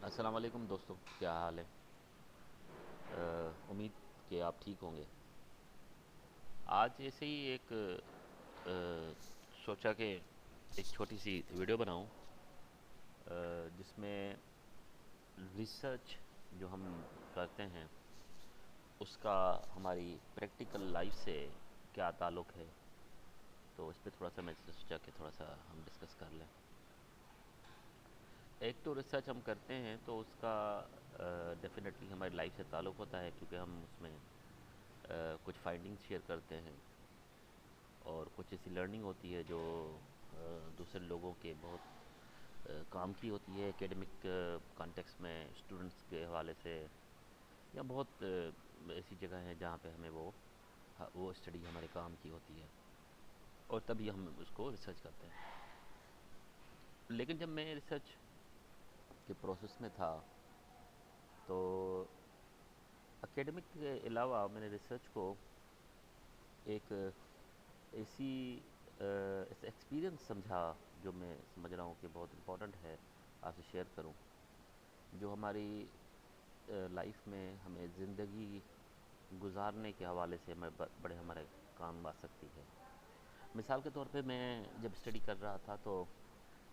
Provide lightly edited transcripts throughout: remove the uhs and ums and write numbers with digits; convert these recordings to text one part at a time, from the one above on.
السلام علیکم دوستو، کیا حال ہے؟ امید کہ آپ ٹھیک ہوں گے۔ آج ایسے ہی ایک سوچا کہ ایک چھوٹی سی ویڈیو بناؤں، جس میں ریسرچ جو ہم کرتے ہیں اس کا ہماری پریکٹیکل لائف سے کیا تعلق ہے، تو اس پہ تھوڑا سا میں سوچا کہ تھوڑا سا ہم ڈسکس کر لیں۔ ایک تو ریسرچ ہم کرتے ہیں تو اس کا ڈیفینیٹلی ہماری لائف سے تعلق ہوتا ہے، کیونکہ ہم اس میں کچھ فائنڈنگز شیئر کرتے ہیں اور کچھ ایسی لرننگ ہوتی ہے جو دوسرے لوگوں کے بہت کام کی ہوتی ہے، ایکیڈمک کانٹیکس میں اسٹوڈنٹس کے حوالے سے، یا بہت ایسی جگہ ہیں جہاں پہ ہمیں وہ اسٹڈی ہمارے کام کی ہوتی ہے، اور تبھی ہم اس کو ریسرچ کرتے ہیں۔ لیکن جب میں ریسرچ کے پروسیس میں تھا تو اکیڈمک کے علاوہ میں نے ریسرچ کو ایک ایسا ایکسپیرینس سمجھا، جو میں سمجھ رہا ہوں کہ بہت امپورٹنٹ ہے آپ سے شیئر کروں، جو ہماری لائف میں ہمیں زندگی گزارنے کے حوالے سے بڑے ہمارے کام آ سکتی ہے۔ مثال کے طور پہ میں جب اسٹڈی کر رہا تھا تو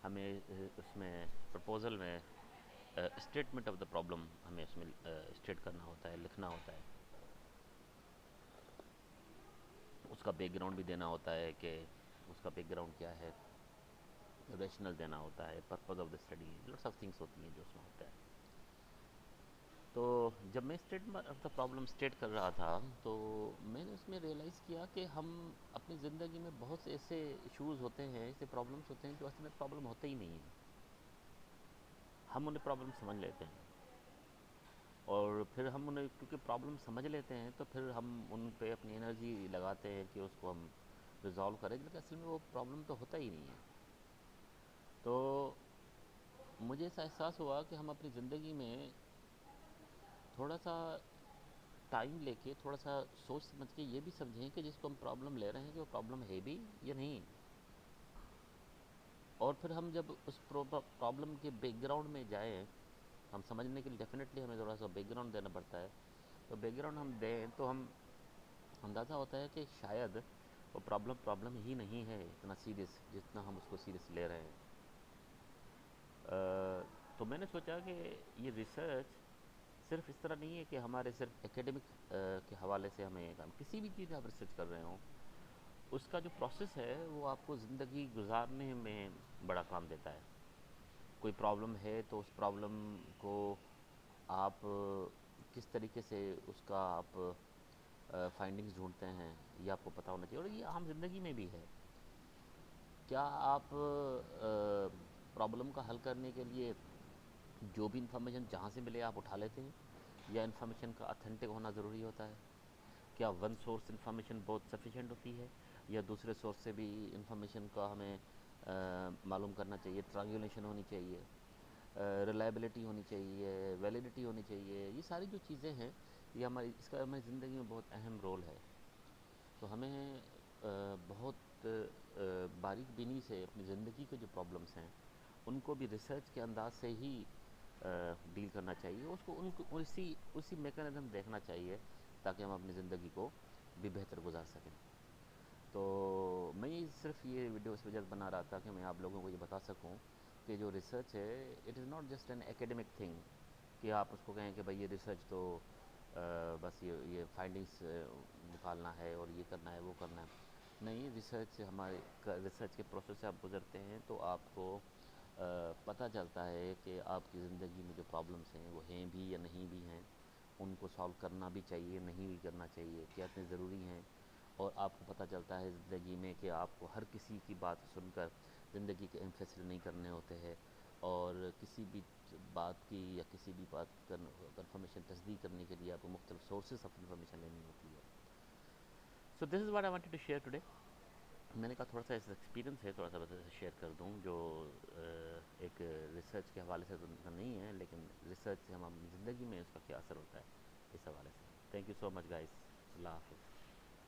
ہمیں اس میں پرپوزل میں اسٹیٹمنٹ آف دا پرابلم ہمیں اس میں اسٹیٹ کرنا ہوتا ہے، لکھنا ہوتا ہے، اس کا بیک گراؤنڈ بھی دینا ہوتا ہے کہ اس کا بیک گراؤنڈ کیا ہے، ریشنل دینا ہوتا ہے، purpose of the study, lots of things ہوتی ہیں جو اس میں ہوتا ہے۔ تو جب میں statement of the problem state کر رہا تھا تو میں نے اس میں ریئلائز کیا کہ ہم اپنی زندگی میں بہت سے ایسے ایشوز ہوتے ہیں، ایسے پرابلمس ہوتے ہیں جو اصل میں پرابلم ہوتے ہی نہیں ہیں، ہم انہیں پرابلم سمجھ لیتے ہیں، اور پھر ہم انہیں کیونکہ پرابلم سمجھ لیتے ہیں تو پھر ہم ان پہ اپنی انرجی لگاتے ہیں کہ اس کو ہم ریزالو کریں، لیکن اصل میں وہ پرابلم تو ہوتا ہی نہیں ہے۔ تو مجھے ایسا احساس ہوا کہ ہم اپنی زندگی میں تھوڑا سا ٹائم لے کے، تھوڑا سا سوچ سمجھ کے یہ بھی سمجھیں کہ جس کو ہم پرابلم لے رہے ہیں کہ وہ پرابلم ہے بھی یا نہیں، اور پھر ہم جب اس پرابلم کے بیک گراؤنڈ میں جائیں، ہم سمجھنے کے لیے ڈیفینیٹلی ہمیں تھوڑا سا بیک گراؤنڈ دینا پڑتا ہے، تو بیک گراؤنڈ ہم دیں تو ہم اندازہ ہوتا ہے کہ شاید وہ پرابلم ہی نہیں ہے اتنا سیریس جتنا ہم اس کو سیریس لے رہے ہیں۔ تو میں نے سوچا کہ یہ ریسرچ صرف اس طرح نہیں ہے کہ ہمارے صرف ایکیڈمک کے حوالے سے ہمیں کسی بھی چیز آپ ریسرچ کر رہے ہوں، اس کا جو پروسیس ہے وہ آپ کو زندگی گزارنے میں بڑا کام دیتا ہے۔ کوئی پرابلم ہے تو اس پرابلم کو آپ کس طریقے سے اس کا آپ فائنڈنگز ڈھونڈتے ہیں، یہ آپ کو پتہ ہونا چاہیے، اور یہ عام زندگی میں بھی ہے۔ کیا آپ پرابلم کا حل کرنے کے لیے جو بھی انفارمیشن جہاں سے ملے آپ اٹھا لیتے ہیں، یا انفارمیشن کا اتھینٹک ہونا ضروری ہوتا ہے؟ کیا ون سورس انفارمیشن بہت سفیشینٹ ہوتی ہے، یا دوسرے سورس سے بھی انفارمیشن کا ہمیں معلوم کرنا چاہیے؟ ٹرانگولیشن ہونی چاہیے، ریلائبلٹی ہونی چاہیے، ویلیڈیٹی ہونی چاہیے، یہ ساری جو چیزیں ہیں یہ اس کا ہماری زندگی میں بہت اہم رول ہے۔ تو ہمیں بہت باریک بینی سے اپنی زندگی کے جو پرابلمس ہیں ان کو بھی ریسرچ کے انداز سے ہی ڈیل کرنا چاہیے، اس کو اسی میکانزم دیکھنا چاہیے تاکہ ہم اپنی زندگی کو بھی بہتر گزار سکیں۔ تو میں صرف یہ ویڈیو اس وجہ سے بنا رہا تھا کہ میں آپ لوگوں کو یہ بتا سکوں کہ جو ریسرچ ہے it is not just an academic thing, کہ آپ اس کو کہیں کہ بھائی یہ ریسرچ تو بس یہ فائنڈنگس نکالنا ہے اور یہ کرنا ہے وہ کرنا ہے۔ نہیں، ریسرچ کے پروسیس سے آپ گزرتے ہیں تو آپ کو پتہ چلتا ہے کہ آپ کی زندگی میں جو پرابلمس ہیں وہ ہیں بھی یا نہیں بھی ہیں، ان کو سالو کرنا بھی چاہیے، نہیں بھی کرنا چاہیے، کیا اتنے ضروری ہیں، اور آپ کو پتہ چلتا ہے زندگی میں کہ آپ کو ہر کسی کی بات سن کر زندگی کے اہم فیصلے نہیں کرنے ہوتے ہیں، اور کسی بھی بات کی یا کسی بھی بات کی کنفرمیشن تصدیق کرنے کے لیے آپ کو مختلف سورسز آف انفارمیشن لینی ہوتی ہے۔ So this is what I wanted to share today. میں نے کہا تھوڑا سا ایسا ایکسپیرینس ہے، تھوڑا سا بس شیئر کر دوں، جو ایک ریسرچ کے حوالے سے تو نہیں ہے، لیکن ریسرچ سے ہم اپنی زندگی میں اس کا کیا اثر ہوتا ہے اس حوالے سے۔ Thank you so much guys, اللہ حافظ۔